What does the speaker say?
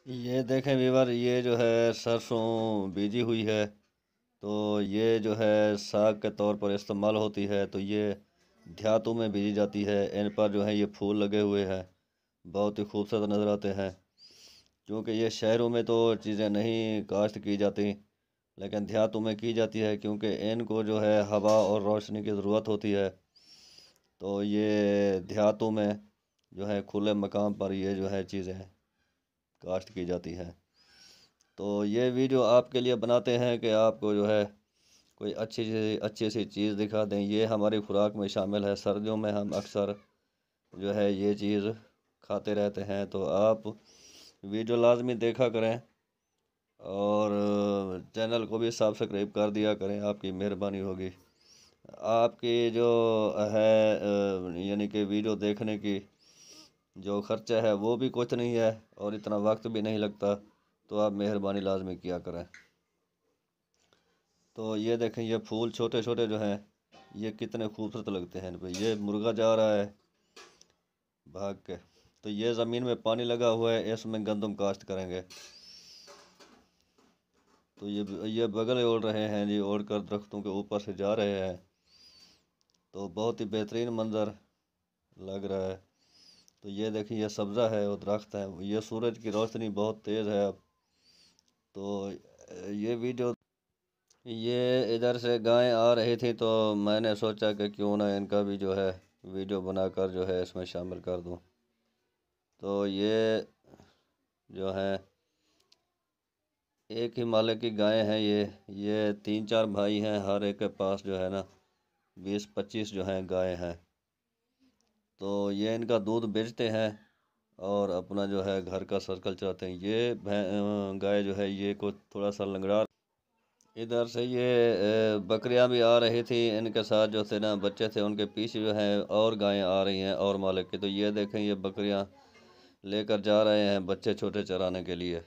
ये देखें व्यूवर, ये जो है सरसों बीजी हुई है। तो ये जो है साग के तौर पर इस्तेमाल होती है। तो ये देहातों में बीजी जाती है। इन पर जो है ये फूल लगे हुए हैं, बहुत ही खूबसूरत नज़र आते हैं। क्योंकि ये शहरों में तो चीज़ें नहीं काश्त की जाती, लेकिन देहातों में की जाती है, क्योंकि इनको जो है हवा और रोशनी की ज़रूरत होती है। तो ये देहातों में जो है खुले मकाम पर ये जो है चीज़ें काश्त की जाती हैं। तो ये वीडियो आपके लिए बनाते हैं कि आपको जो है कोई अच्छी सी चीज़ दिखा दें। ये हमारी खुराक में शामिल है। सर्दियों में हम अक्सर जो है ये चीज़ खाते रहते हैं। तो आप वीडियो लाजमी देखा करें और चैनल को भी सब्सक्राइब कर दिया करें, आपकी मेहरबानी होगी। आपकी जो है यानी कि वीडियो देखने की जो खर्चा है वो भी कुछ नहीं है और इतना वक्त भी नहीं लगता। तो आप मेहरबानी लाजमी किया करें। तो ये देखें, ये फूल छोटे छोटे जो हैं ये कितने खूबसूरत लगते हैं इन पे। ये मुर्गा जा रहा है भाग के। तो ये ज़मीन में पानी लगा हुआ है, इसमें गंदम काश्त करेंगे। तो ये बगल ओढ़ रहे हैं जी, ओढ़ कर दरख्तों के ऊपर से जा रहे हैं। तो बहुत ही बेहतरीन मंजर लग रहा है। तो ये देखिए, ये सब्ज़ा है और दरख्त है। ये सूरज की रोशनी बहुत तेज़ है अब। तो ये वीडियो, ये इधर से गायें आ रही थी, तो मैंने सोचा कि क्यों ना इनका भी जो है वीडियो बनाकर जो है इसमें शामिल कर दूं। तो ये जो है एक ही मालिक की गायें हैं। ये 3-4 भाई हैं, हर एक के पास जो है ना 20-25 जो हैं गायें हैं। तो ये इनका दूध बेचते हैं और अपना जो है घर का सर्कल चलाते हैं। ये गाय जो है ये को थोड़ा सा लंगड़ा। इधर से ये बकरियां भी आ रही थी, इनके साथ जो थे ना बच्चे थे, उनके पीछे जो है और गायें आ रही हैं और मालिक की। तो ये देखें, ये बकरियां लेकर जा रहे हैं बच्चे छोटे चराने के लिए।